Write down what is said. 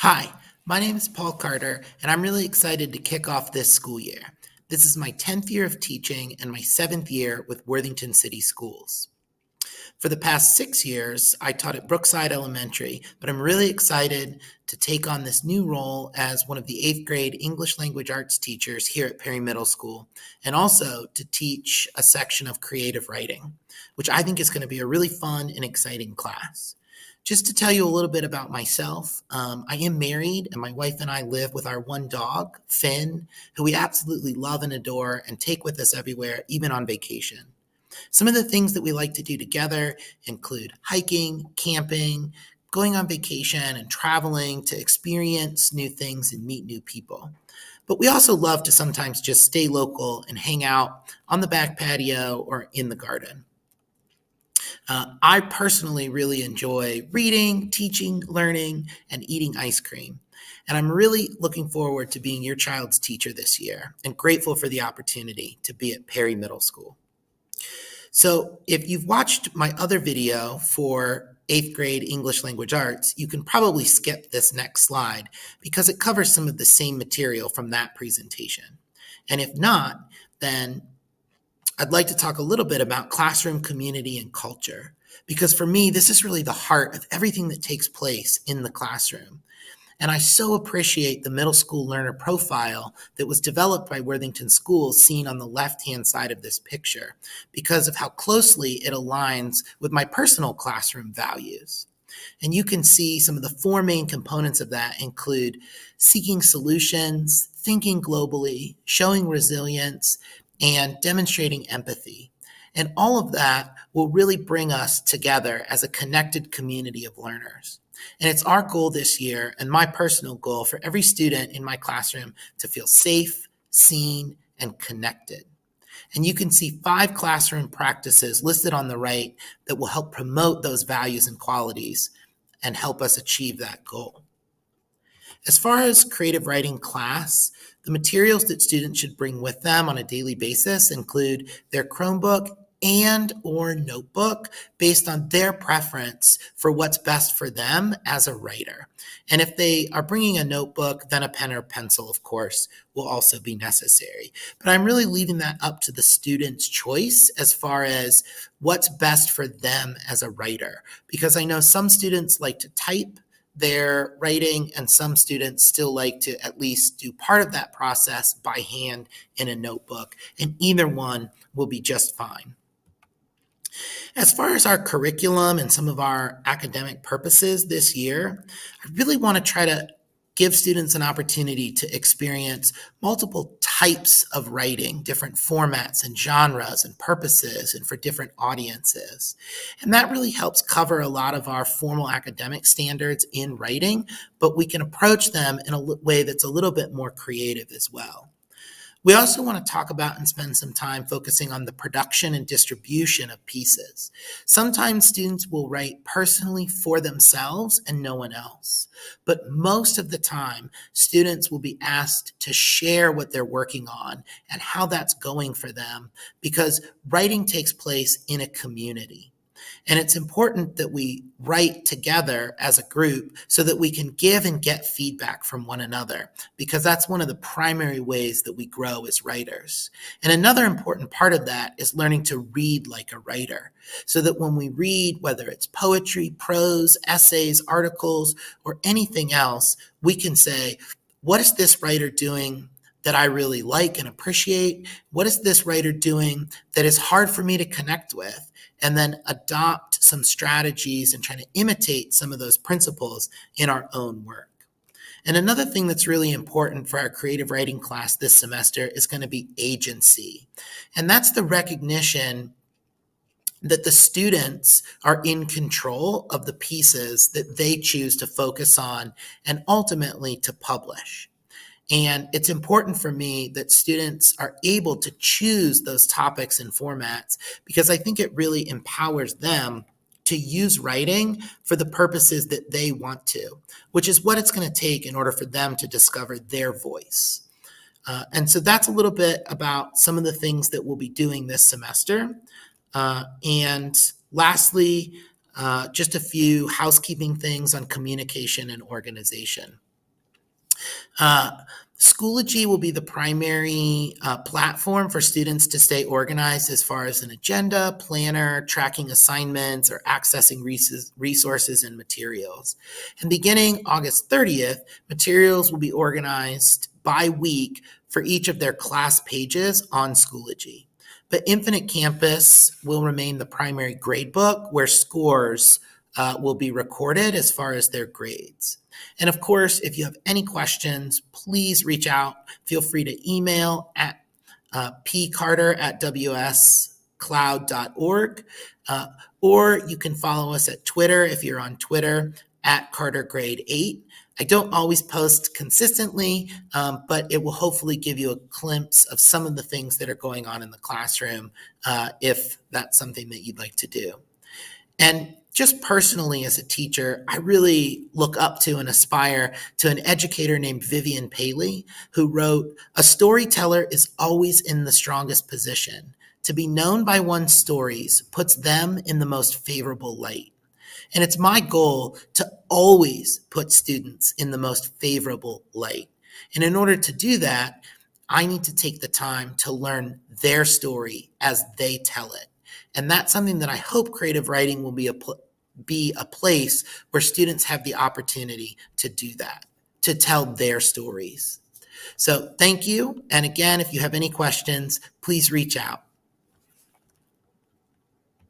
Hi, my name is Paul Carter, and I'm really excited to kick off this school year. This is my 10th year of teaching and my 7th year with Worthington City Schools. For the past 6 years, I taught at Brookside Elementary, but I'm really excited to take on this new role as one of the 8th grade English language arts teachers here at Perry Middle School, and also to teach a section of creative writing, which I think is going to be a really fun and exciting class. Just to tell you a little bit about myself, I am married, and my wife and I live with our one dog, Finn, who we absolutely love and adore and take with us everywhere, even on vacation. Some of the things that we like to do together include hiking, camping, going on vacation, and traveling to experience new things and meet new people. But we also love to sometimes just stay local and hang out on the back patio or in the garden. I personally really enjoy reading, teaching, learning, and eating ice cream. And I'm really looking forward to being your child's teacher this year and grateful for the opportunity to be at Perry Middle School. So if you've watched my other video for 8th grade English language arts, you can probably skip this next slide because it covers some of the same material from that presentation. And if not, then I'd like to talk a little bit about classroom community and culture, because for me, this is really the heart of everything that takes place in the classroom. And I so appreciate the middle school learner profile that was developed by Worthington Schools, seen on the left-hand side of this picture, because of how closely it aligns with my personal classroom values. And you can see some of the four main components of that include seeking solutions, thinking globally, showing resilience, and demonstrating empathy. And all of that will really bring us together as a connected community of learners. And it's our goal this year, and my personal goal, for every student in my classroom to feel safe, seen, and connected. And you can see 5 classroom practices listed on the right that will help promote those values and qualities and help us achieve that goal. As far as creative writing class, the materials that students should bring with them on a daily basis include their Chromebook and or notebook based on their preference for what's best for them as a writer. And if they are bringing a notebook, then a pen or pencil, of course, will also be necessary. But I'm really leaving that up to the student's choice as far as what's best for them as a writer, because I know some students like to type their writing, and some students still like to at least do part of that process by hand in a notebook, and either one will be just fine. As far as our curriculum and some of our academic purposes this year, I really want to try to give students an opportunity to experience multiple types of writing, different formats and genres and purposes, and for different audiences. And that really helps cover a lot of our formal academic standards in writing, but we can approach them in a way that's a little bit more creative as well. We also want to talk about and spend some time focusing on the production and distribution of pieces. Sometimes students will write personally for themselves and no one else. But most of the time, students will be asked to share what they're working on and how that's going for them, because writing takes place in a community. And it's important that we write together as a group so that we can give and get feedback from one another, because that's one of the primary ways that we grow as writers. And another important part of that is learning to read like a writer, so that when we read, whether it's poetry, prose, essays, articles, or anything else, we can say, what is this writer doing that I really like and appreciate? What is this writer doing that is hard for me to connect with? And then adopt some strategies and try to imitate some of those principles in our own work. And another thing that's really important for our creative writing class this semester is going to be agency. And that's the recognition that the students are in control of the pieces that they choose to focus on and ultimately to publish. And it's important for me that students are able to choose those topics and formats, because I think it really empowers them to use writing for the purposes that they want to, which is what it's going to take in order for them to discover their voice. And so that's a little bit about some of the things that we'll be doing this semester. And lastly, just a few housekeeping things on communication and organization. Uh, Schoology will be the primary platform for students to stay organized as far as an agenda, planner, tracking assignments, or accessing resources and materials. And beginning August 30th, materials will be organized by week for each of their class pages on Schoology. But Infinite Campus will remain the primary gradebook where scores will be recorded as far as their grades. And of course, if you have any questions, please reach out. Feel free to email at pcarter@wscloud.org, or you can follow us at Twitter if you're on Twitter at CarterGrade8. I don't always post consistently, but it will hopefully give you a glimpse of some of the things that are going on in the classroom if that's something that you'd like to do. And just personally as a teacher, I really look up to and aspire to an educator named Vivian Paley, who wrote, "A storyteller is always in the strongest position. To be known by one's stories puts them in the most favorable light." And it's my goal to always put students in the most favorable light. And in order to do that, I need to take the time to learn their story as they tell it. And that's something that I hope creative writing will be a place where students have the opportunity to do that, to tell their stories. So thank you. And again, if you have any questions, please reach out.